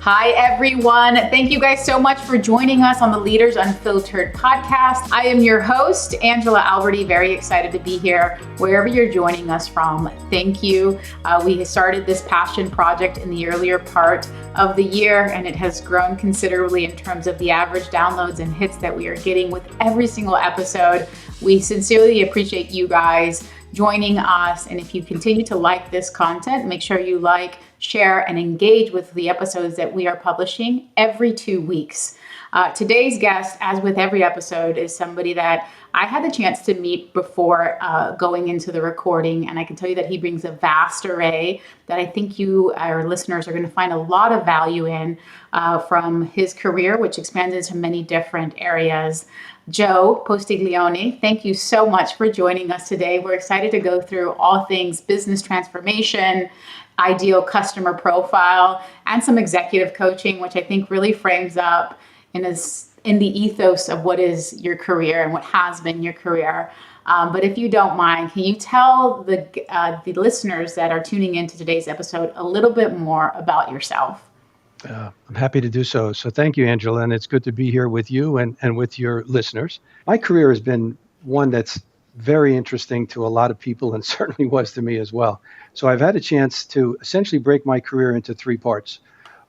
Hi, everyone. Thank you guys so much for joining us on the Leaders Unfiltered podcast. I am your host, Angela Alberty. Very excited to be here wherever you're joining us from. Thank you. We started this passion project in the earlier part of the year, and it has grown considerably in terms of the average downloads and hits that we are getting with every single episode. We sincerely appreciate you guys joining us. And if you continue to like this content, make sure you like, share, and engage with the episodes that we are publishing every 2 weeks. Today's guest, as with every episode, is somebody that I had the chance to meet before going into the recording. And I can tell you that he brings a vast array that I think you, our listeners, are going to find a lot of value in from his career, which expands into many different areas. Joe Postiglione, thank you so much for joining us today. We're excited to go through all things business transformation, ideal customer profile, and some executive coaching, which I think really frames up in the ethos of what is your career and what has been your career. But if you don't mind, can you tell the listeners that are tuning into today's episode a little bit more about yourself? I'm happy to do so. So thank you, Angela, and it's good to be here with you and with your listeners. My career has been one that's very interesting to a lot of people and certainly was to me as well. So I've had a chance to essentially break my career into three parts.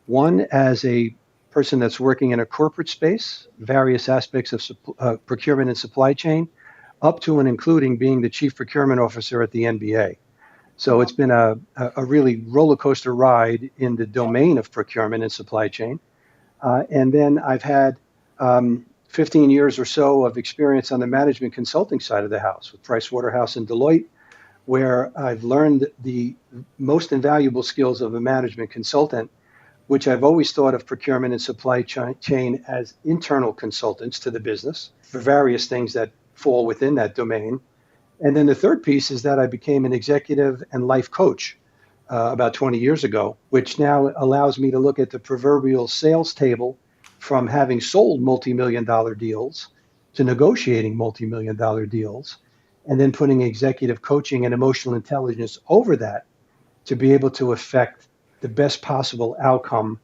One, as a person that's working in a corporate space, various aspects of procurement and supply chain, up to and including being the chief procurement officer at the NBA. So it's been a really roller coaster ride in the domain of procurement and supply chain. And then I've had 15 years or so of experience on the management consulting side of the house with Pricewaterhouse and Deloitte, where I've learned the most invaluable skills of a management consultant, which I've always thought of procurement and supply chain as internal consultants to the business for various things that fall within that domain. And then the third piece is that I became an executive and life coach about 20 years ago, which now allows me to look at the proverbial sales table from having sold multi-million-dollar deals to negotiating multi-million-dollar deals, and then putting executive coaching and emotional intelligence over that to be able to affect the best possible outcome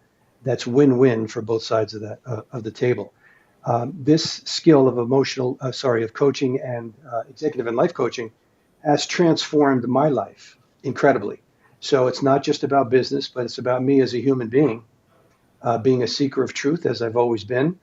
that's win-win for both sides of the table. This skill of coaching and executive and life coaching has transformed my life incredibly. So it's not just about business, but it's about me as a human being, being a seeker of truth, as I've always been,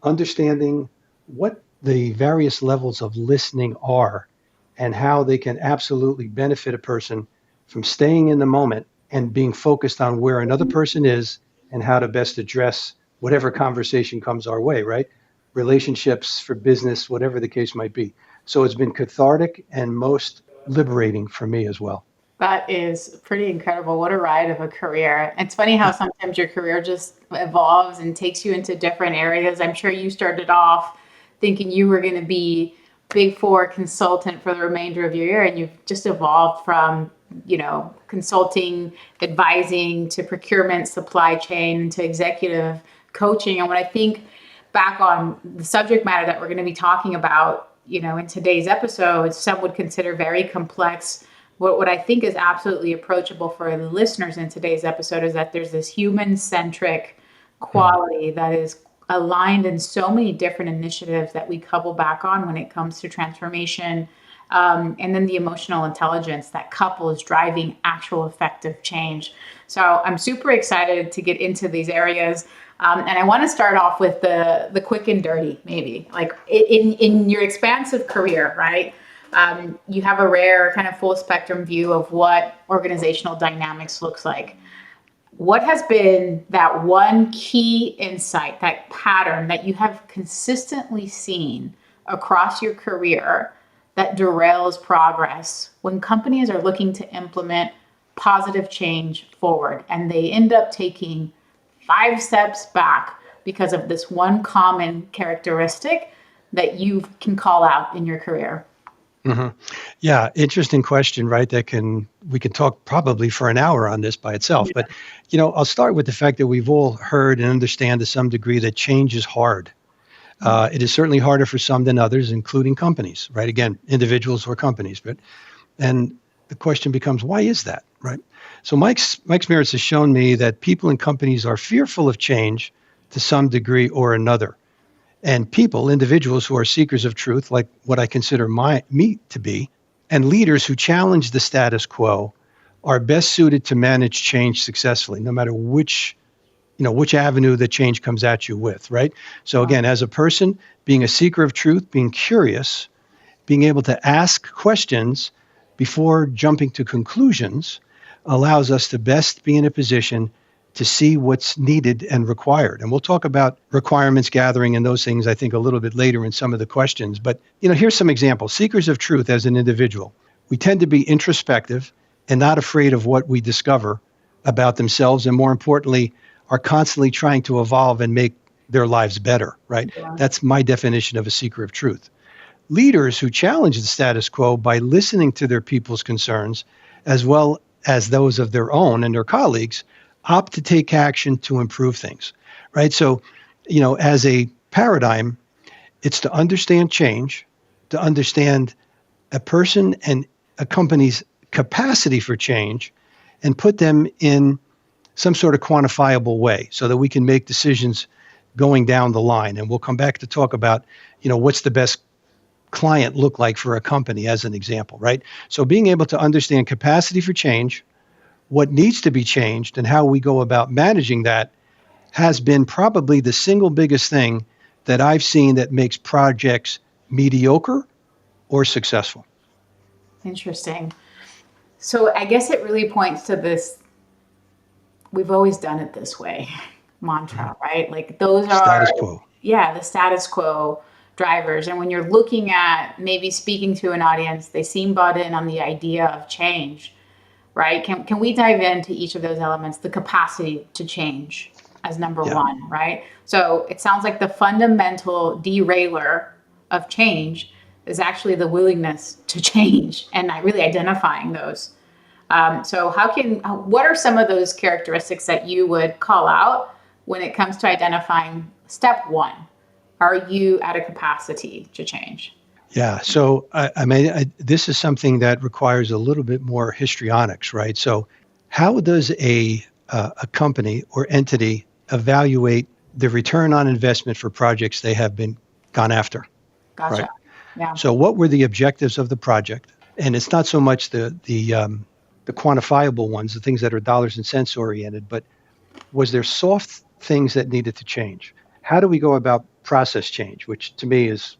understanding what the various levels of listening are and how they can absolutely benefit a person from staying in the moment and being focused on where another person is and how to best address whatever conversation comes our way, right? Relationships, for business, whatever the case might be. So it's been cathartic and most liberating for me as well. That is pretty incredible. What a ride of a career. It's funny how sometimes your career just evolves and takes you into different areas. I'm sure you started off thinking you were going to be Big Four consultant for the remainder of your year, and you've just evolved from consulting, advising, to procurement, supply chain, to executive coaching. And when I think back on the subject matter that we're going to be talking about, in today's episode, some would consider very complex. What I think is absolutely approachable for the listeners in today's episode is that there's this human-centric quality that is aligned in so many different initiatives that we couple back on when it comes to transformation. And then the emotional intelligence that couples driving actual effective change. So I'm super excited to get into these areas. And I want to start off with the quick and dirty, maybe. Like in your expansive career, right? You have a rare kind of full spectrum view of what organizational dynamics looks like. What has been that one key insight, that pattern that you have consistently seen across your career that derails progress when companies are looking to implement positive change forward and they end up taking 5 steps back because of this one common characteristic that you can call out in your career? Mm-hmm. Yeah, interesting question, right? We can talk probably for an hour on this by itself. Yeah. But, I'll start with the fact that we've all heard and understand to some degree that change is hard. It is certainly harder for some than others, including companies, right? Again, individuals or companies. And the question becomes, why is that, right? So my experience has shown me that people in companies are fearful of change to some degree or another. And people, individuals who are seekers of truth, like what I consider me to be, and leaders who challenge the status quo are best suited to manage change successfully, no matter which avenue the change comes at you with, right? So again, as a person, being a seeker of truth, being curious, being able to ask questions before jumping to conclusions allows us to best be in a position to see what's needed and required. And we'll talk about requirements gathering and those things, I think, a little bit later in some of the questions. But, here's some examples. Seekers of truth as an individual. We tend to be introspective and not afraid of what we discover about themselves, and more importantly, are constantly trying to evolve and make their lives better, right? Yeah. That's my definition of a seeker of truth. Leaders who challenge the status quo by listening to their people's concerns, as well as those of their own and their colleagues, opt to take action to improve things, right? So, as a paradigm, it's to understand change, to understand a person and a company's capacity for change, and put them in some sort of quantifiable way so that we can make decisions going down the line. And we'll come back to talk about, what's the best client look like for a company as an example, right? So being able to understand capacity for change, what needs to be changed, and how we go about managing that has been probably the single biggest thing that I've seen that makes projects mediocre or successful. Interesting. So I guess it really points to this, we've always done it this way mantra, right? Like those are, Status quo. yeah, the status quo drivers. And when you're looking at maybe speaking to an audience, they seem bought in on the idea of change, right? Can we dive into each of those elements, the capacity to change as number Yeah. one, right? So it sounds like the fundamental derailer of change is actually the willingness to change and not really identifying those. So what are some of those characteristics that you would call out when it comes to identifying step one? Are you at a capacity to change? Yeah. So, this is something that requires a little bit more histrionics, right? So, how does a company or entity evaluate the return on investment for projects they have been gone after, Gotcha. right? Yeah. So, what were the objectives of the project? And it's not so much the quantifiable ones, the things that are dollars and cents oriented, but was there soft things that needed to change? How do we go about process change, which to me is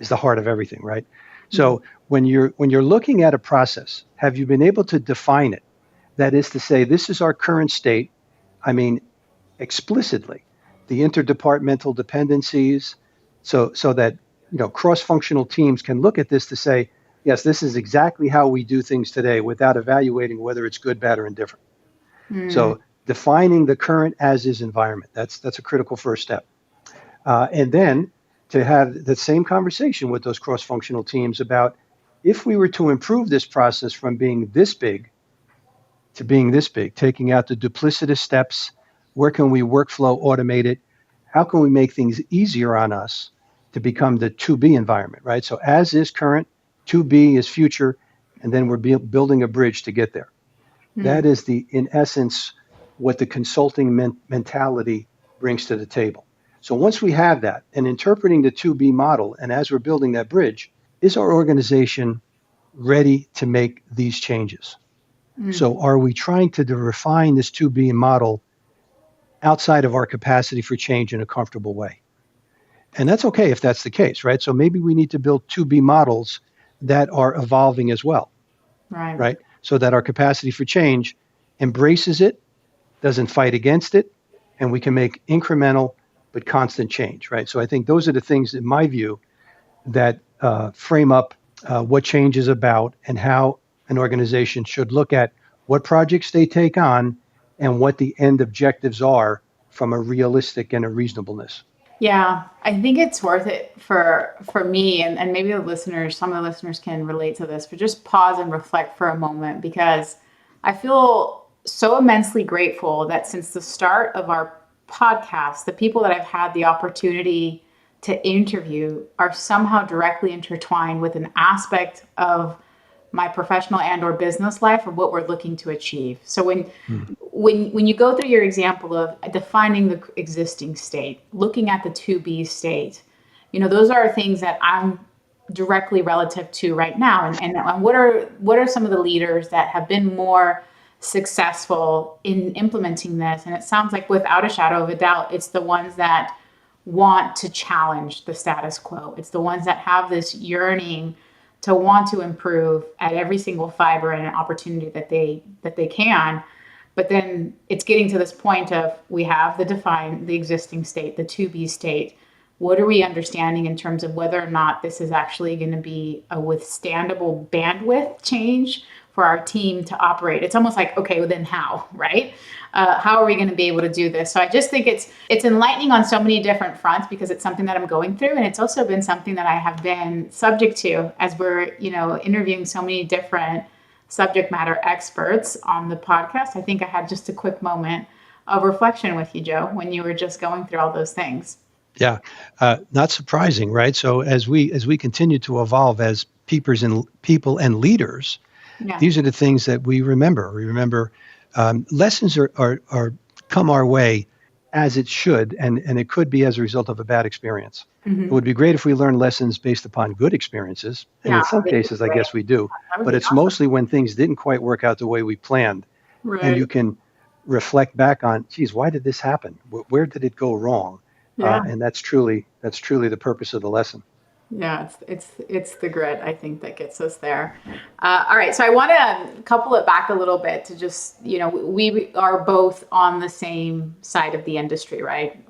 the heart of everything, right? Mhm. So when you're looking at a process, have you been able to define it? That is to say, this is our current state. I mean, explicitly, the interdepartmental dependencies, so that cross-functional teams can look at this to say, yes, this is exactly how we do things today, without evaluating whether it's good, bad, or indifferent. Mm. So defining the current as-is environment, that's a critical first step. And then to have the same conversation with those cross-functional teams about, if we were to improve this process from being this big to being this big, taking out the duplicitous steps, where can we workflow automate it? How can we make things easier on us to become the to be environment, right? So as is current, to be is future, and then we're building a bridge to get there. Mm. That is in essence, what the consulting mentality brings to the table. So once we have that and interpreting the to be model, and as we're building that bridge, is our organization ready to make these changes? Mm. So are we trying to refine this to be model outside of our capacity for change in a comfortable way? And that's okay if that's the case, right? So maybe we need to build to be models that are evolving as well, Right. right? So that our capacity for change embraces it, doesn't fight against it, and we can make incremental but constant change, right? So I think those are the things, in my view, that frame up what change is about and how an organization should look at what projects they take on and what the end objectives are from a realistic and a reasonableness. Yeah, I think it's worth it for me and maybe the listeners, some of the listeners can relate to this, but just pause and reflect for a moment because I feel so immensely grateful that since the start of our podcast, the people that I've had the opportunity to interview are somehow directly intertwined with an aspect of my professional and or business life, or what we're looking to achieve. So Mhm. when you go through your example of defining the existing state, looking at the to be state, those are things that I'm directly relative to right now. And what are some of the leaders that have been more successful in implementing this? And it sounds like without a shadow of a doubt, it's the ones that want to challenge the status quo. It's the ones that have this yearning to want to improve at every single fiber and an opportunity that they can. But then it's getting to this point of we have the existing state, the to be state. What are we understanding in terms of whether or not this is actually going to be a withstandable bandwidth change for our team to operate? It's almost like, okay, well then how, right? How are we going to be able to do this? So I just think it's enlightening on so many different fronts, because it's something that I'm going through, and it's also been something that I have been subject to as we're interviewing so many different subject matter experts on the podcast. I think I had just a quick moment of reflection with you, Joe, when you were just going through all those things. Yeah, not surprising, right? So as we continue to evolve as people and leaders, Yeah. these are the things that we remember. We remember lessons are come our way as it should, and it could be as a result of a bad experience. It would be great if we learned lessons based upon good experiences, and Yeah, in some that'd be cases, I great. guess we do. That would But be it's awesome. mostly when things didn't quite work out the way we planned, and Right. you can reflect back on, geez, why did this happen? Where did it go wrong? Yeah. And that's truly the purpose of the lesson. Yeah, it's the grit, I think, that gets us there. All right, so I want to couple it back a little bit to just, we are both on the same side of the industry, right?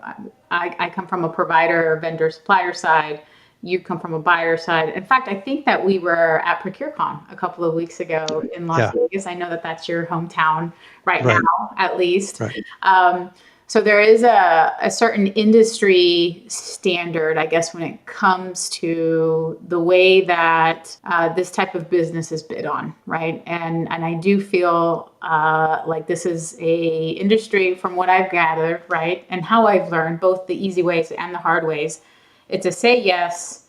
I come from a provider, vendor, supplier side. You come from a buyer side. In fact, I think that we were at ProcureCon a couple of weeks ago in Las Yeah, Vegas. I know that that's your hometown right right, now, at least. right. Um, So there is a certain industry standard, I guess, when it comes to the way that this type of business is bid on, right? And I do feel like this is a industry, from what I've gathered, right, and how I've learned both the easy ways and the hard ways. It's a say yes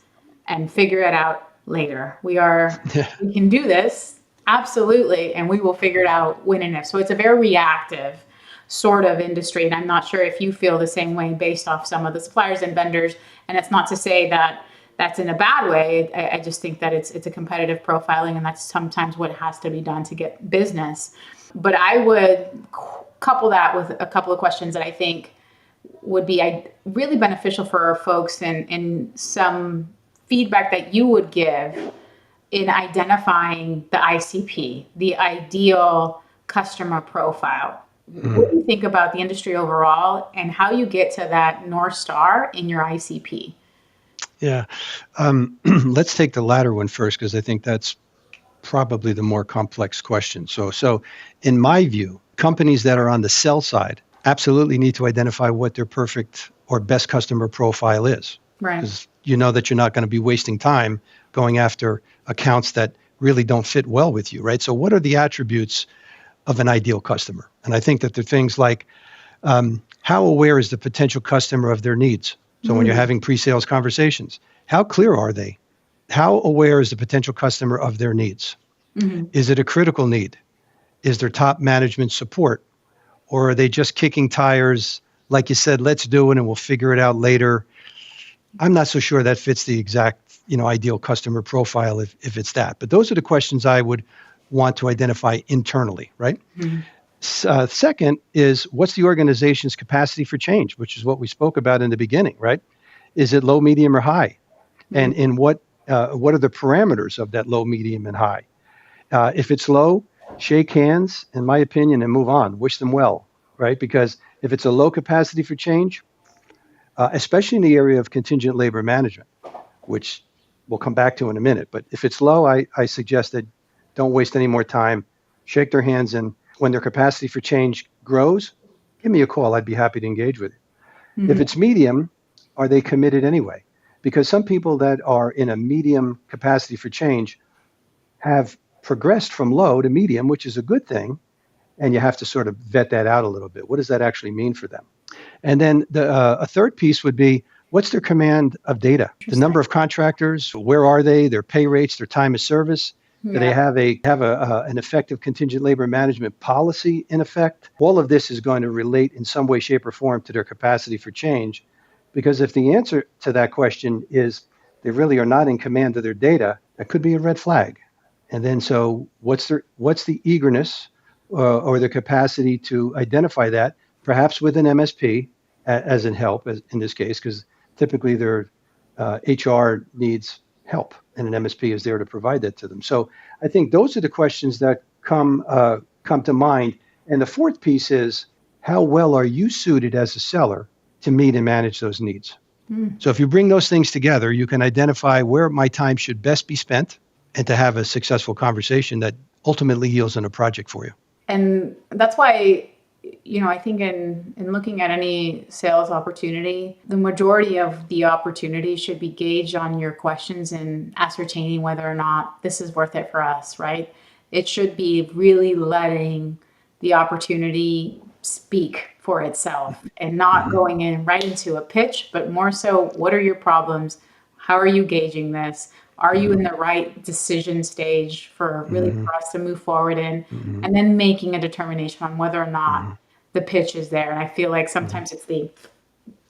and figure it out later. We can do this, absolutely, and we will figure it out when and if. So it's a very reactive sort of industry. And I'm not sure if you feel the same way based off some of the suppliers and vendors. And it's not to say that that's in a bad way. I just think that it's a competitive profiling, and that's sometimes what has to be done to get business. But I would couple that with a couple of questions that I think would be really beneficial for our folks, and some feedback that you would give in identifying the ICP, the ideal customer profile. What do you think about the industry overall, and how you get to that North Star in your ICP? Yeah. Let's take the latter one first, because I think that's probably the more complex question. So in my view, companies that are on the sell side absolutely need to identify what their perfect or best customer profile is, Right. because you know that you're not going to be wasting time going after accounts that really don't fit well with you, right? So what are the attributes of an ideal customer? And I think that they're things like, how aware is the potential customer of their needs? So when you're having pre-sales conversations, how clear are they? How aware is the potential customer of their needs? Mm-hmm. Is it a critical need? Is there top management support? Or are they just kicking tires, like you said, let's do it and we'll figure it out later? I'm not so sure that fits the exact, ideal customer profile if it's that. But those are the questions I would want to identify internally, right? Mm-hmm. Second is, what's the organization's capacity for change, which is what we spoke about in the beginning, right? Is it low, medium, or high? And in what are the parameters of that low, medium, and high? If it's low, shake hands, in my opinion, and move on. Wish them well, right? Because if it's a low capacity for change, especially in the area of contingent labor management, which we'll come back to in a minute, but if it's low, I suggest that don't waste any more time. Shake their hands, and when their capacity for change grows, give me a call. I'd be happy to engage with you. If it's medium, are they committed anyway? Because some people that are in a medium capacity for change have progressed from low to medium, which is a good thing. And you have to sort of vet that out a little bit. What does that actually mean for them? And then a third piece would be, what's their command of data? The number of contractors, where are they, their pay rates, their time of service. Do they Yeah. have an effective contingent labor management policy in effect? All of this is going to relate in some way, shape, or form to their capacity for change. Because if the answer to that question is they really are not in command of their data, that could be a red flag. And then so what's the eagerness or the capacity to identify that, perhaps with an MSP as in help, as in this case, because typically their HR needs help, and an MSP is there to provide that to them. So I think those are the questions that come to mind. And the fourth piece is how well are you suited as a seller to meet and manage those needs? Mm. So if you bring those things together, you can identify where my time should best be spent and to have a successful conversation that ultimately yields in a project for you. And that's why, I think in looking at any sales opportunity, the majority of the opportunity should be gauged on your questions and ascertaining whether or not this is worth it for us, right? It should be really letting the opportunity speak for itself and not Mm-hmm. going in right into a pitch, but more so, what are your problems? How are you gauging this? Are you in the right decision stage for really Mm-hmm. for us to move forward in? Mm-hmm. And then making a determination on whether or not Mm-hmm. the pitch is there. And I feel like Mm-hmm. sometimes it's the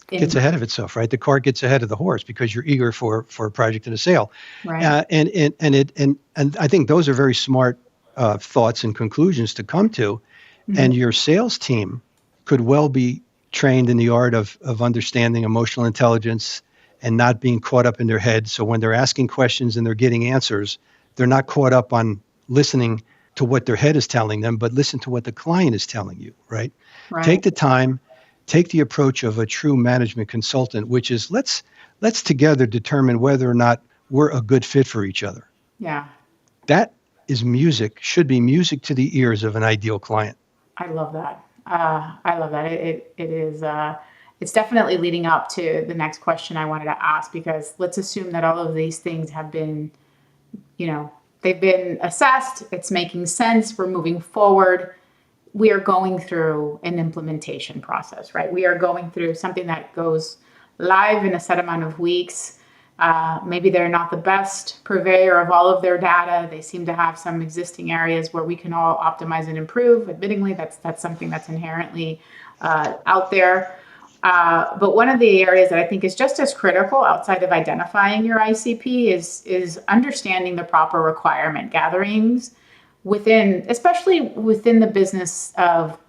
Gets in ahead of itself, right? The cart gets ahead of the horse because you're eager for a project and a sale, right. and I think those are very smart thoughts and conclusions to come to. Mhm. And your sales team could well be trained in the art of understanding emotional intelligence and not being caught up in their head. So when they're asking questions and they're getting answers, they're not caught up on listening to what their head is telling them, but listen to what the client is telling you, right? Right. Take the time, take the approach of a true management consultant, which is let's together determine whether or not we're a good fit for each other. Yeah. That is music, should be music to the ears of an ideal client. I love that. I love that. It is. It's definitely leading up to the next question I wanted to ask because let's assume that all of these things have been, they've been assessed. It's making sense. We're moving forward. We are going through an implementation process, right? We are going through something that goes live in a set amount of weeks. Maybe they're not the best purveyor of all of their data. They seem to have some existing areas where we can all optimize and improve. Admittingly, that's something that's inherently out there. But one of the areas that I think is just as critical outside of identifying your ICP is understanding the proper requirement gatherings especially within the business of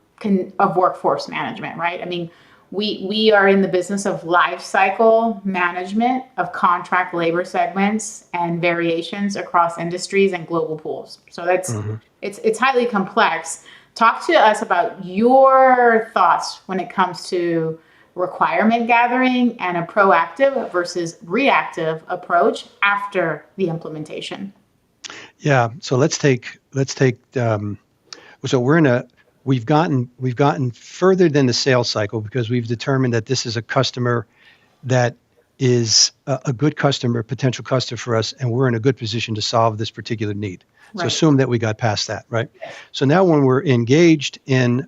workforce management, right? I mean, we are in the business of life cycle management of contract labor segments and variations across industries and global pools. So Mhm. it's highly complex. Talk to us about your thoughts when it comes to requirement gathering and a proactive versus reactive approach after the implementation. Yeah. So let's take. So we've gotten further than the sales cycle because we've determined that this is a customer that is a good customer, potential customer for us, and we're in a good position to solve this particular need. So Right. assume that we got past that, right? Yes. So now when we're engaged in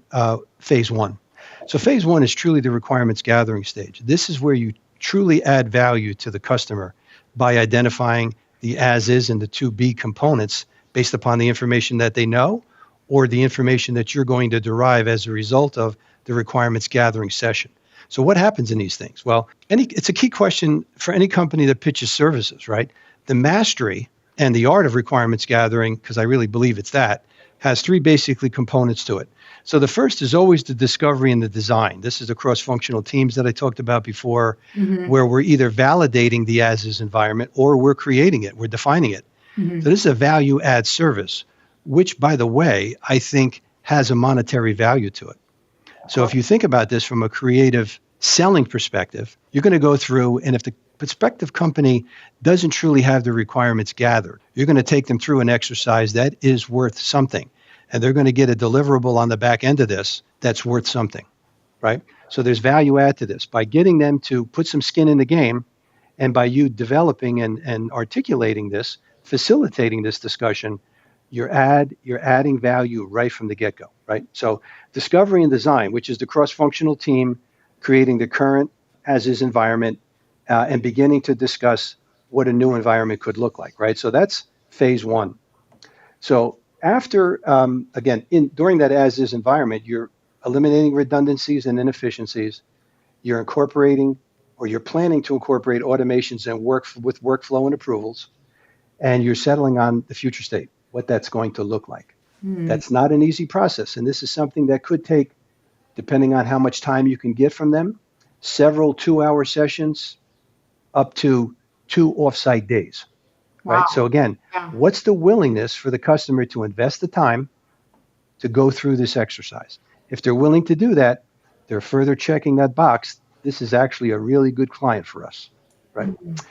phase one, so phase one is truly the requirements gathering stage. This is where you truly add value to the customer by identifying the as is and the to be components based upon the information that they know or the information that you're going to derive as a result of the requirements gathering session. So what happens in these things? Well, it's a key question for any company that pitches services, right? The mastery and the art of requirements gathering, because I really believe it's that, has three basically components to it. So the first is always the discovery and the design. This is the cross-functional teams that I talked about before, Mm-hmm. where we're either validating the as-is environment or we're creating it, we're defining it. Mm-hmm. So this is a value add service, which, by the way, I think has a monetary value to it. So if you think about this from a creative selling perspective, you're going to go through, and if the prospective company doesn't truly have the requirements gathered, you're going to take them through an exercise that is worth something. And they're going to get a deliverable on the back end of this that's worth something, right? So there's value add to this. By getting them to put some skin in the game, and by you developing and articulating this, facilitating this discussion, you're adding value right from the get-go, right? So discovery and design, which is the cross-functional team creating the current as-is environment and beginning to discuss what a new environment could look like, right? So that's phase one. So after, again, during that as-is environment, you're eliminating redundancies and inefficiencies. You're incorporating or you're planning to incorporate automations and work with workflow and approvals, and you're settling on the future state, what that's going to look like. Hmm. That's not an easy process, and this is something that could take, depending on how much time you can get from them, several 2-hour sessions up to 2 offsite days, right? So Wow. again, Yeah. what's the willingness for the customer to invest the time to go through this exercise? If they're willing to do that, they're further checking that box. This is actually a really good client for us, right? Mhm.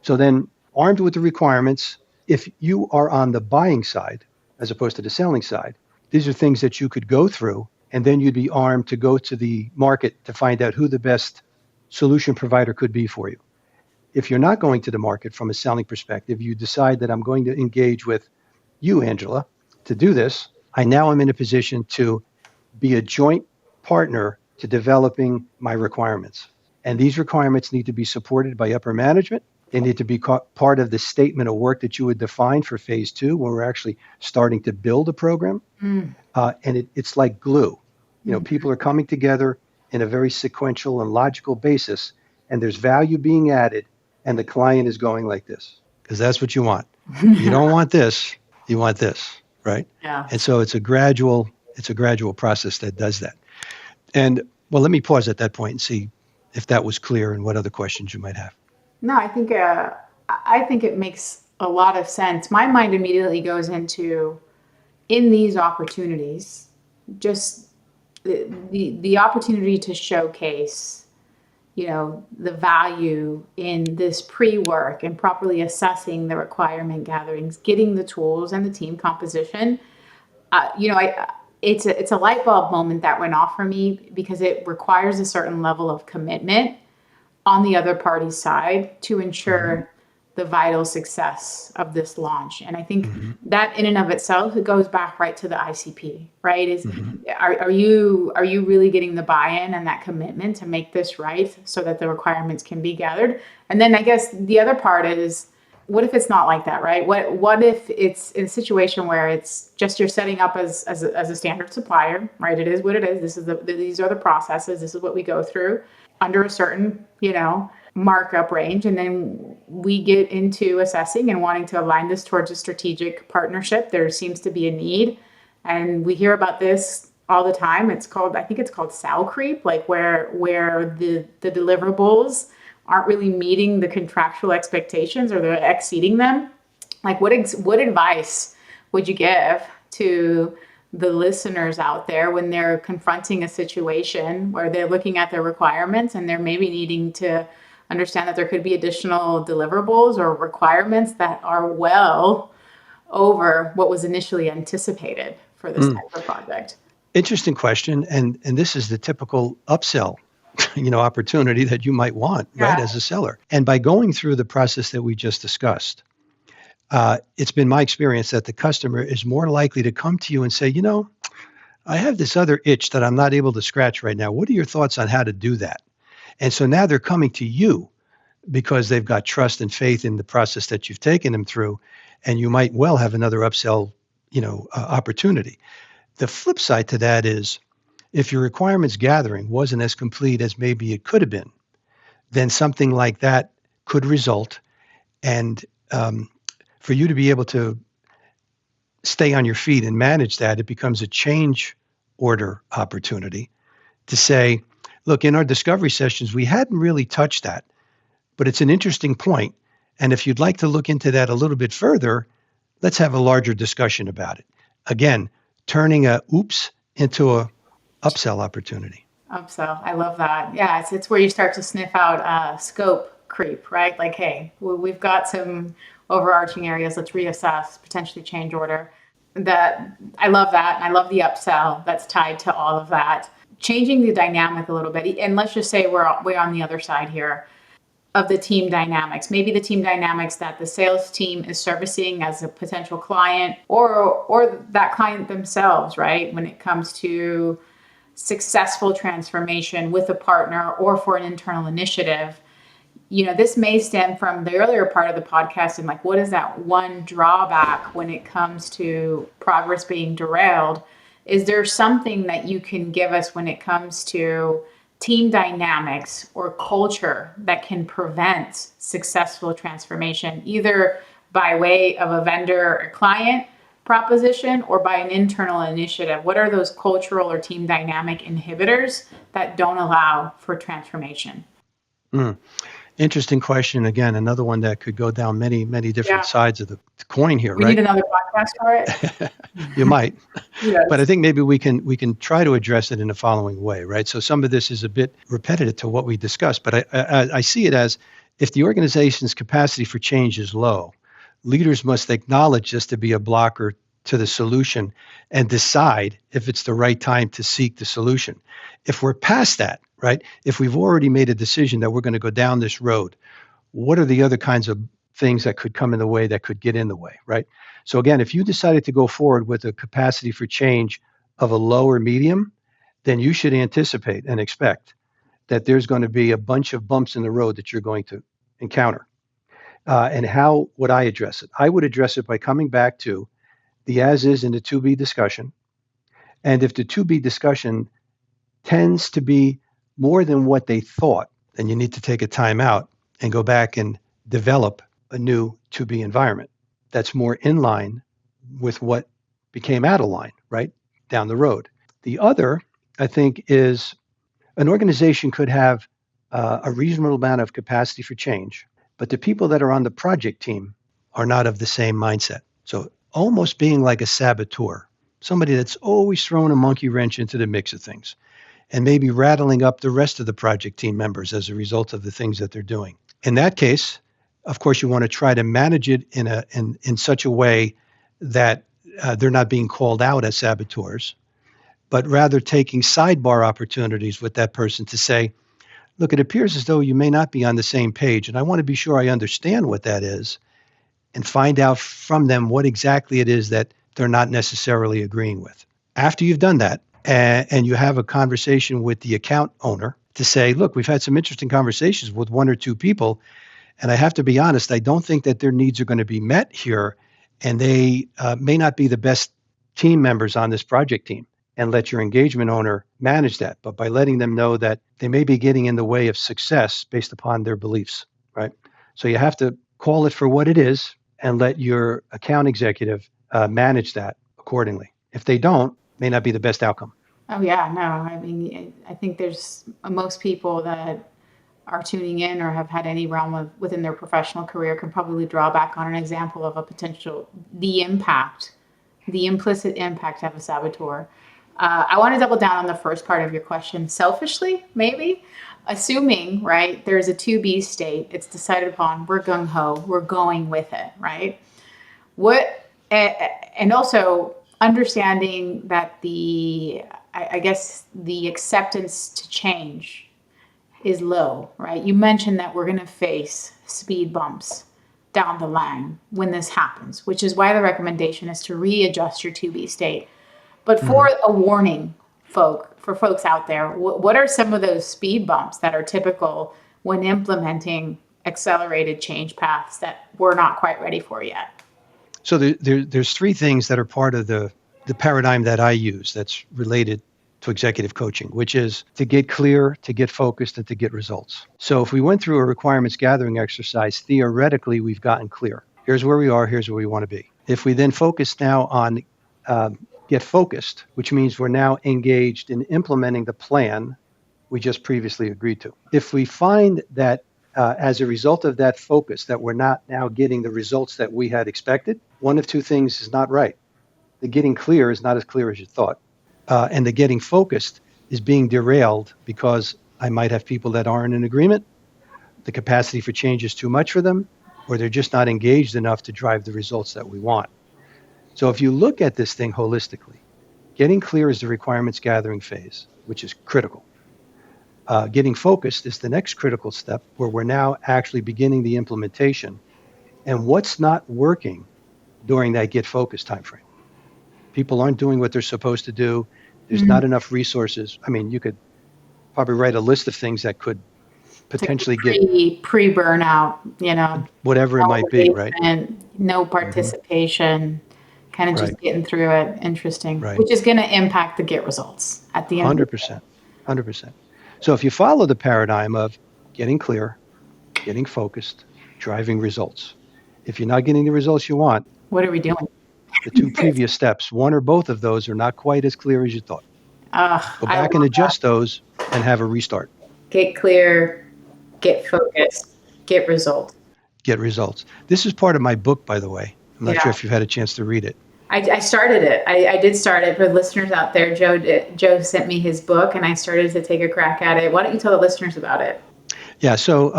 So then, armed with the requirements, if you are on the buying side as opposed to the selling side, these are things that you could go through, and then you'd be armed to go to the market to find out who the best solution provider could be for you. If you're not going to the market from a selling perspective, you decide that I'm going to engage with you, Angela, to do this. I now am in a position to be a joint partner to developing my requirements. And these requirements need to be supported by upper management. They need to be part of the statement of work that you would define for phase two, when we're actually starting to build a program. Mm. It's like glue. Mhm. People are coming together in a very sequential and logical basis, and there's value being added, and the client is going like this because that's what you want. You don't want this, you want this, right? Yeah. And so it's a gradual process that does that. And well, let me pause at that point and see if that was clear and what other questions you might have. No, I think it makes a lot of sense. My mind immediately goes into in these opportunities, just the opportunity to showcase, the value in this pre-work and properly assessing the requirement gatherings, getting the tools and the team composition. It's a light bulb moment that went off for me because it requires a certain level of commitment on the other party's side to Mm-hmm. ensure the vital success of this launch. And I think Mm-hmm. that in and of itself, it goes back right to the ICP, right? Mm-hmm. Are you really getting the buy-in and that commitment to make this right so that the requirements can be gathered? And then I guess the other part is, what if it's not like that, right? What if it's in a situation where it's just you're setting up as a standard supplier, right? It is what it is. These are the processes. This is what we go through under a certain, markup range. And then we get into assessing and wanting to align this towards a strategic partnership. There seems to be a need. And we hear about this all the time. I think it's called sal creep, like where the deliverables aren't really meeting the contractual expectations or they're exceeding them. Like what advice would you give to the listeners out there when they're confronting a situation where they're looking at their requirements and they're maybe needing to understand that there could be additional deliverables or requirements that are well over what was initially anticipated for this Mm. type of project? Interesting question, and this is the typical upsell, opportunity that you might want, right, Yeah. as a seller. And by going through the process that we just discussed, it's been my experience that the customer is more likely to come to you and say, I have this other itch that I'm not able to scratch right now. What are your thoughts on how to do that? And so now they're coming to you because they've got trust and faith in the process that you've taken them through, and you might well have another upsell, opportunity. The flip side to that is if your requirements gathering wasn't as complete as maybe it could have been, then something like that could result. And for you to be able to stay on your feet and manage that, it becomes a change order opportunity to say, look, in our discovery sessions, we hadn't really touched that, but it's an interesting point. And if you'd like to look into that a little bit further, let's have a larger discussion about it. Again, turning a oops into a upsell opportunity. Upsell. I love that. Yeah, it's where you start to sniff out scope creep, right? Like, hey, we've got some overarching areas. Let's reassess, potentially change order. That I love that. And I love the upsell that's tied to all of that. Changing the dynamic a little bit, and let's just say we're on the other side here of the team dynamics. Maybe the team dynamics that the sales team is servicing as a potential client, or that client themselves, right? When it comes to successful transformation with a partner or for an internal initiative, this may stem from the earlier part of the podcast and like, what is that one drawback when it comes to progress being derailed? Is there something that you can give us when it comes to team dynamics or culture that can prevent successful transformation, either by way of a vendor or client proposition or by an internal initiative? What are those cultural or team dynamic inhibitors that don't allow for transformation? Mm. Interesting question. Again, another one that could go down many, many different Yeah. sides of the coin here, We need right? another podcast for it. You might, but I Yes. think maybe we can try to address it in the following way, right? So some of this is a bit repetitive to what we discussed, but I see it as if the organization's capacity for change is low, leaders must acknowledge this to be a blocker to the solution and decide if it's the right time to seek the solution. If we're past that, right? If we've already made a decision that we're going to go down this road, what are the other kinds of things that could come in the way that could get in the way, right? So again, if you decided to go forward with a capacity for change of a low or medium, then you should anticipate and expect that there's going to be a bunch of bumps in the road that you're going to encounter. And how would I address it? I would address it by coming back to the as is and the to be discussion. And if the to be discussion tends to be more than what they thought, then you need to take a time out and go back and develop a new to be environment that's more in line with what became out of line, right? Down the road. The other, I think, is an organization could have a reasonable amount of capacity for change, but the people that are on the project team are not of the same mindset. So almost being like a saboteur, somebody that's always throwing a monkey wrench into the mix of things and maybe rattling up the rest of the project team members as a result of the things that they're doing. In that case, of course, you want to try to manage it in such a way that they're not being called out as saboteurs, but rather taking sidebar opportunities with that person to say, look, it appears as though you may not be on the same page, and I want to be sure I understand what that is and find out from them what exactly it is that they're not necessarily agreeing with. After you've done that, and you have a conversation with the account owner to say, look, we've had some interesting conversations with one or two people, and I have to be honest, I don't think that their needs are going to be met here, and they may not be the best team members on this project team. And let your engagement owner manage that, but by letting them know that they may be getting in the way of success based upon their beliefs, right? So you have to call it for what it is and let your account executive manage that accordingly. If they don't, may not be the best outcome. Oh yeah, no. I mean, I think there's most people that are tuning in or have had any realm of within their professional career can probably draw back on an example of a potential the implicit impact of a saboteur. I want to double down on the first part of your question. Selfishly, maybe assuming right there's a to be state, it's decided upon. We're gung ho. We're going with it, right? What and also understanding that I guess the acceptance to change is low, right? You mentioned that we're going to face speed bumps down the line when this happens, which is why the recommendation is to readjust your to be state. But Mm-hmm. for a warning, for folks out there, what are some of those speed bumps that are typical when implementing accelerated change paths that we're not quite ready for yet? So there's three things that are part of the paradigm that I use that's related to executive coaching, which is to get clear, to get focused, and to get results. So if we went through a requirements gathering exercise, theoretically, we've gotten clear. Here's where we are, here's where we want to be. If we then focus now on get focused, which means we're now engaged in implementing the plan we just previously agreed to. If we find that as a result of that focus, that we're not now getting the results that we had expected, one of two things is not right. The getting clear is not as clear as you thought. And the getting focused is being derailed because I might have people that aren't in agreement, the capacity for change is too much for them, or they're just not engaged enough to drive the results that we want. So if you look at this thing holistically, getting clear is the requirements gathering phase, which is critical. Getting focused is the next critical step where we're now actually beginning the implementation. And what's not working during that get focused timeframe? People aren't doing what they're supposed to do. There's not enough resources. I mean, you could probably write a list of things that could potentially get pre-burnout, whatever it no might be, right? engagement, no Hmm. participation, kind of Right, just getting through it. Interesting, right. which is going to impact the get results at the end of the day. 100%. 100%. So if you follow the paradigm of getting clear, getting focused, driving results, if you're not getting the results you want, What are we doing? the two previous steps, one or both of those are not quite as clear as you thought. Go I back and love that. adjust those and have a restart. Get clear, get focused, get results. Get results. This is part of my book, by the way. I'm not sure Yeah. if you've had a chance to read it. I started it. I did start it for listeners out there. Joe sent me his book, and I started to take a crack at it. Why don't you tell the listeners about it? Yeah. So,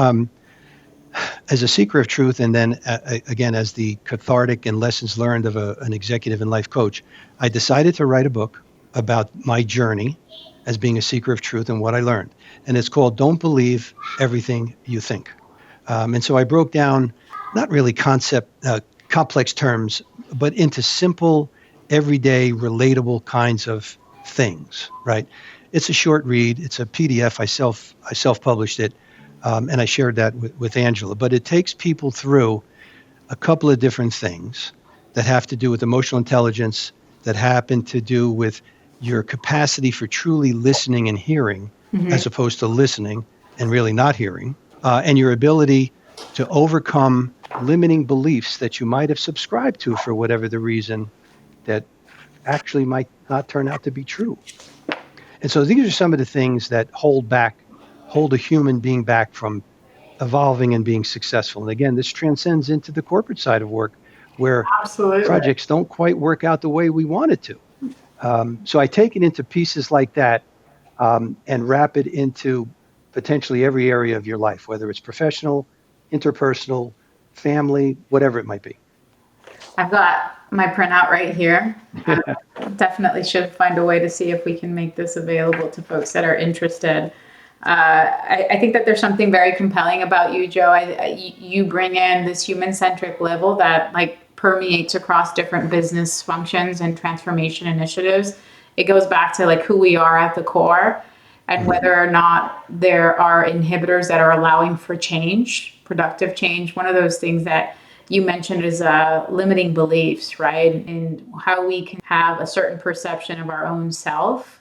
as a seeker of truth, and then again, as the cathartic and lessons learned of an executive and life coach, I decided to write a book about my journey as being a seeker of truth and what I learned. And it's called Don't Believe Everything You Think. And so I broke down not really complex terms, but into simple, everyday, relatable kinds of things, right? It's a short read. It's a PDF. I self-published it, and I shared that with Angela. But it takes people through a couple of different things that have to do with emotional intelligence, that happen to do with your capacity for truly listening and hearing, Hmm. as opposed to listening and really not hearing, and your ability to overcome limiting beliefs that you might have subscribed to for whatever the reason that actually might not turn out to be true. And so these are some of the things that hold a human being back from evolving and being successful. And again, this transcends into the corporate side of work where Absolutely. projects don't quite work out the way we want it to. So I take it into pieces like that, and wrap it into potentially every area of your life, whether it's professional, interpersonal, family, whatever it might be. I've got my printout right here. Definitely should find a way to see if we can make this available to folks that are interested. I think that there's something very compelling about you, Joe. You bring in this human-centric level that like permeates across different business functions and transformation initiatives. It goes back to like who we are at the core, and Mhm. whether or not there are inhibitors that are allowing for change, productive change. One of those things that you mentioned is limiting beliefs, right? And how we can have a certain perception of our own self.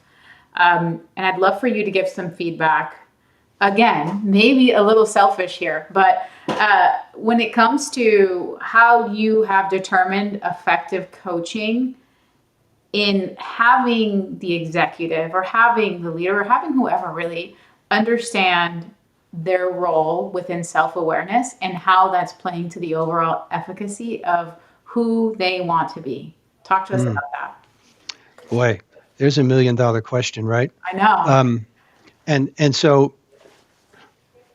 And I'd love for you to give some feedback. Again, maybe a little selfish here, but when it comes to how you have determined effective coaching in having the executive or having the leader or having whoever really understand their role within self-awareness and how that's playing to the overall efficacy of who they want to be. Talk to us Mm, about that. boy, there's $1 million question, right? I know. Um, and so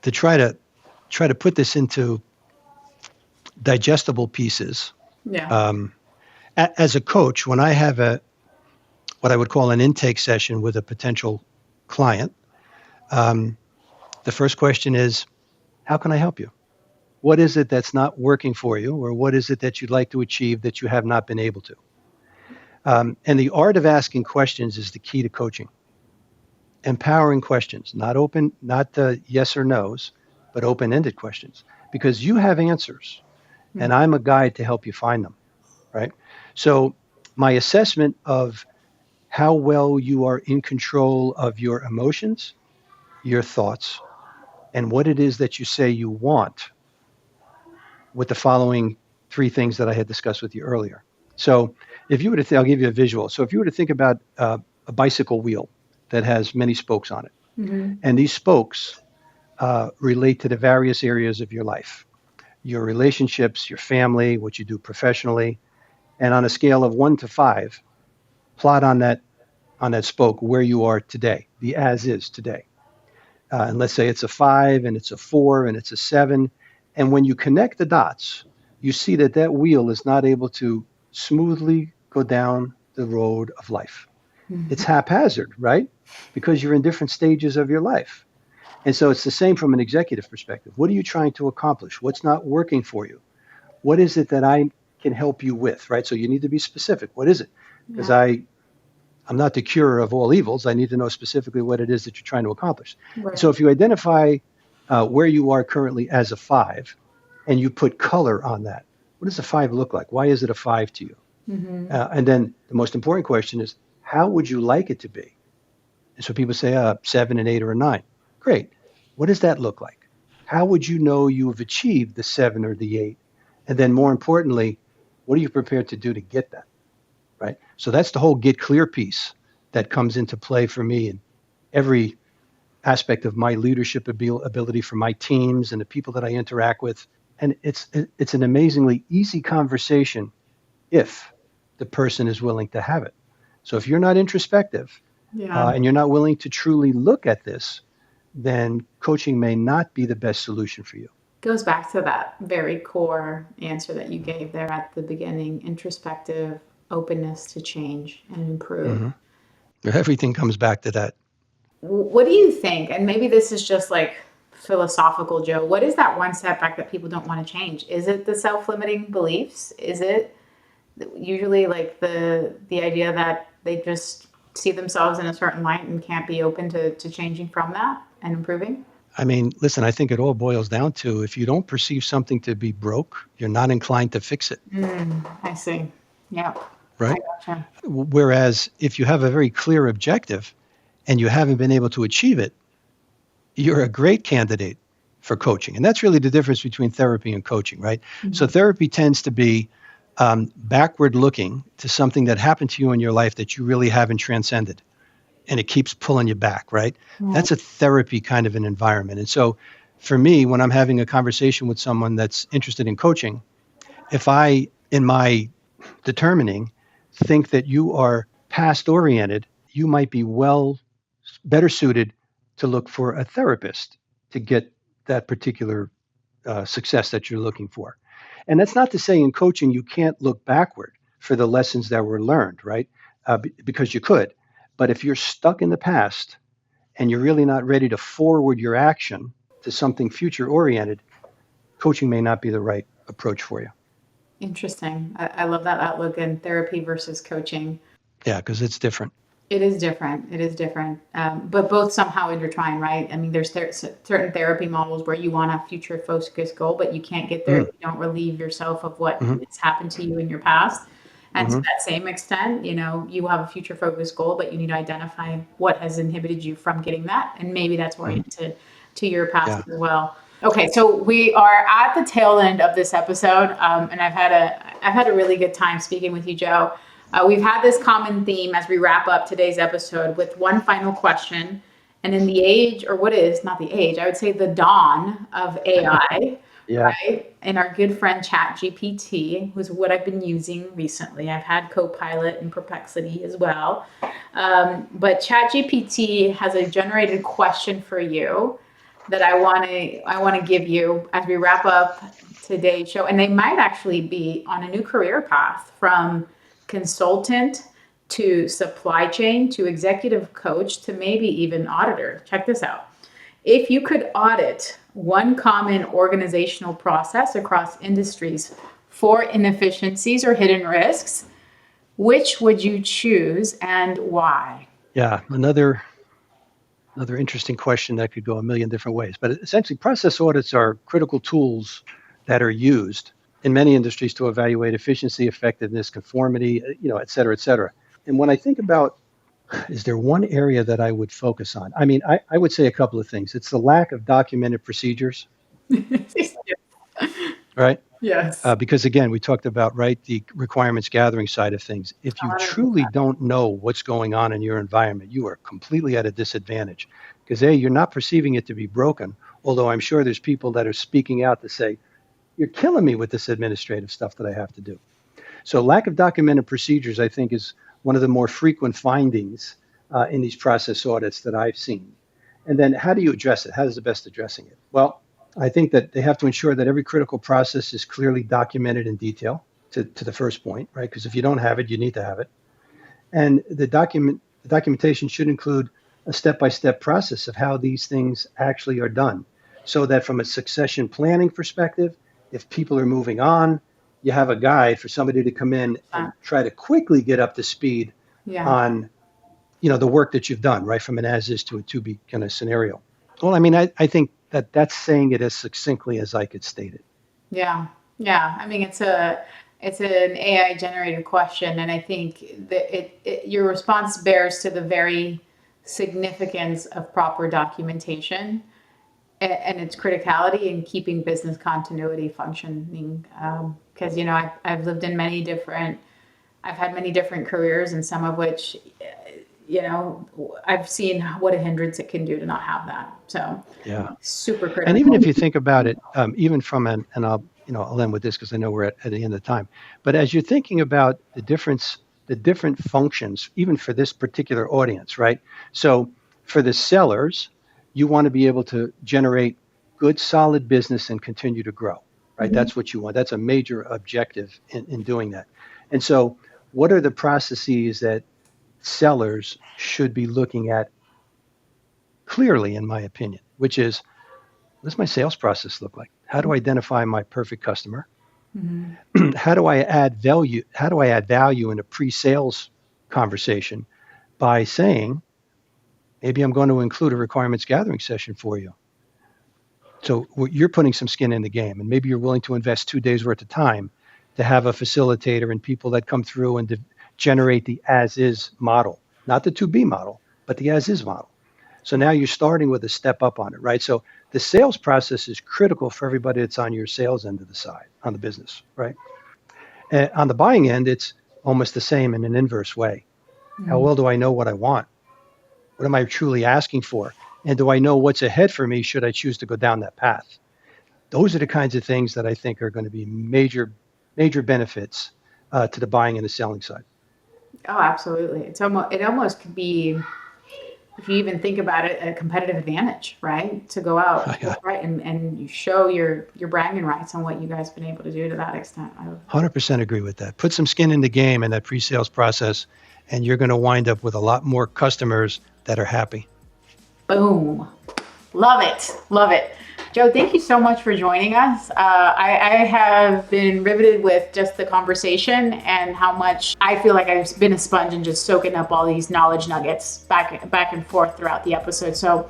to try to put this into digestible pieces, Yeah. um, as a coach, when I have what I would call an intake session with a potential client, um, the first question is, how can I help you? What is it that's not working for you, or what is it that you'd like to achieve that you have not been able to? And the art of asking questions is the key to coaching. Empowering questions, not the yes or no's, but open-ended questions, because you have answers, and I'm a guide to help you find them, right? So my assessment of how well you are in control of your emotions, your thoughts, and what it is that you say you want, with the following three things that I had discussed with you earlier. So if you were to I'll give you a visual. So if you were to think about a bicycle wheel that has many spokes on it, Mm-hmm. and these spokes relate to the various areas of your life, your relationships, your family, what you do professionally, and on a scale of 1 to 5, plot on that spoke where you are today, the as is today. And let's say it's a 5, and it's a 4, and it's a 7. And when you connect the dots, you see that that wheel is not able to smoothly go down the road of life. It's haphazard, right? Because you're in different stages of your life. And so it's the same from an executive perspective. What are you trying to accomplish? What's not working for you? What is it that I can help you with, right? So you need to be specific. What is it? Because Yeah. I'm not the cure of all evils. I need to know specifically what it is that you're trying to accomplish. Right. So if you identify where you are currently as a 5, and you put color on that. What does a 5 look like? Why is it a 5 to you? Mm-hmm. And then the most important question is, how would you like it to be? And so people say 7, an 8, or a 9. Great. What does that look like? How would you know you have achieved the 7 or the 8? And then more importantly, what are you prepared to do to get that? Right. So that's the whole get clear piece that comes into play for me in every aspect of my leadership ability for my teams and the people that I interact with. And it's an amazingly easy conversation if the person is willing to have it. So if you're not introspective Yeah. and you're not willing to truly look at this, then coaching may not be the best solution for you. Goes back to that very core answer that you gave there at the beginning, introspective, openness to change and improve. Hmm. Everything comes back to that. What do you think? And maybe this is just like philosophical, Joe. What is that one setback that people don't want to change? Is it the self-limiting beliefs? Is it usually like the idea that they just see themselves in a certain light and can't be open to changing from that and improving? I mean, listen, I think it all boils down to if you don't perceive something to be broke, you're not inclined to fix it, I see. Yeah, I right? gotcha. Whereas if you have a very clear objective and you haven't been able to achieve it, you're a great candidate for coaching. And that's really the difference between therapy and coaching, right? So therapy tends to be backward looking to something that happened to you in your life that you really haven't transcended. And it keeps pulling you back, right? Right. That's a therapy kind of an environment. And so for me, when I'm having a conversation with someone that's interested in coaching, if I, in my determining, think that you are past oriented, you might be better suited to look for a therapist to get that particular success that you're looking for. And that's not to say in coaching you can't look backward for the lessons that were learned, right? Because you could. But if you're stuck in the past and you're really not ready to forward your action to something future oriented, coaching may not be the right approach for you. Interesting. I love that outlook in therapy versus coaching. Yeah, because it's different. It is different. It is different. But both somehow intertwine, right? I mean, there's certain therapy models where you want a future focused goal, but you can't get there if Mm-hmm. you don't relieve yourself of what Mm-hmm. has happened to you in your past. And to Mm-hmm. that same extent, you have a future focused goal, but you need to identify what has inhibited you from getting that. And maybe that's Mm-hmm. oriented to your past Yeah. as well. Okay, so we are at the tail end of this episode, and I've had a really good time speaking with you, Joe. We've had this common theme as we wrap up today's episode with one final question. And in the age, or what is not the age, I would say the dawn of AI, Yeah. right? And our good friend ChatGPT was what I've been using recently. I've had Copilot and Perplexity as well. But ChatGPT has a generated question for you that I want to give you as we wrap up today's show. And they might actually be on a new career path from consultant to supply chain to executive coach to maybe even auditor. Check this out. If you could audit one common organizational process across industries for inefficiencies or hidden risks, which would you choose and why? Yeah. Another interesting question that could go a million different ways. But essentially, process audits are critical tools that are used in many industries to evaluate efficiency, effectiveness, conformity, et cetera, et cetera. And when I think about, is there one area that I would focus on? I mean, I would say a couple of things. It's the lack of documented procedures, right? Yes. Because again, we talked about, right, the requirements gathering side of things. If you truly 100%. don't know what's going on in your environment, you are completely at a disadvantage because A, you're not perceiving it to be broken. Although I'm sure there's people that are speaking out to say, you're killing me with this administrative stuff that I have to do. So lack of documented procedures, I think, is one of the more frequent findings in these process audits that I've seen. And then how do you address it? How is the best addressing it? Well, I think that they have to ensure that every critical process is clearly documented in detail to the first point, right? Because if you don't have it, you need to have it. And the documentation should include a step-by-step process of how these things actually are done. So that from a succession planning perspective, if people are moving on, you have a guide for somebody to come in and try to quickly get up to speed Yeah. on, the work that you've done, right? From an as is to a to be kind of scenario. Well, I mean, I think that's saying it as succinctly as I could state it. Yeah. Yeah. I mean, it's an AI generated question, and I think that your response bears to the very significance of proper documentation and its criticality in keeping business continuity functioning. Because I've lived in I've had many different careers, and some of which, I've seen what a hindrance it can do to not have that. So Yeah. super And even critical. if you think about it, even from and I'll end with this because I know we're at the end of the time. But as you're thinking about the different functions, even for this particular audience, right? So for the sellers, you want to be able to generate good, solid business and continue to grow, right? Mhm. That's what you want. That's a major objective in doing that. And so, what are the processes that sellers should be looking at clearly, in my opinion, which is what does my sales process look like? How do I identify my perfect customer? Mhm. How do I add value? How do I add value in a pre-sales conversation by saying, maybe I'm going to include a requirements gathering session for you. So you're putting some skin in the game, and maybe you're willing to invest 2 days worth of time to have a facilitator and people that come through and generate the as-is model, not the to-be model, but the as-is model. So now you're starting with a step up on it, right? So the sales process is critical for everybody that's on your sales end of the side, on the business, right? And on the buying end, it's almost the same in an inverse way. How Mhm. well do I know what I want? What am I truly asking for? And do I know what's ahead for me should I choose to go down that path? Those are the kinds of things that I think are going to be major benefits to the buying and the selling side. Oh, absolutely. It almost could be, if you even think about it, a competitive advantage, right? To go out, right, and you show your bragging rights on what you guys been able to do to that extent. 100% agree with that. Put some skin in the game in that pre-sales process, and you're going to wind up with a lot more customers that are happy. Boom. Love it. Love it. Joe, thank you so much for joining us. I have been riveted with just the conversation and how much I feel like I've been a sponge and just soaking up all these knowledge nuggets back and forth throughout the episode. So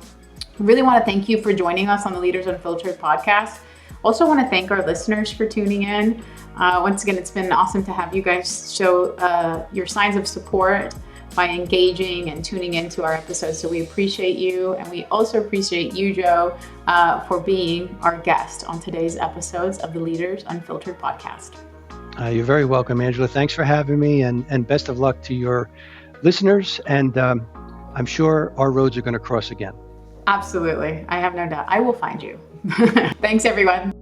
really want to thank you for joining us on the Leaders Unfiltered podcast. Also want to thank our listeners for tuning in. Once again, it's been awesome to have you guys show your signs of support by engaging and tuning into our episodes. So we appreciate you. And we also appreciate you, Joe, for being our guest on today's episodes of the Leaders Unfiltered podcast. You're very welcome, Angela. Thanks for having me, and best of luck to your listeners. And I'm sure our roads are going to cross again. Absolutely. I have no doubt. I will find you. Thanks, everyone.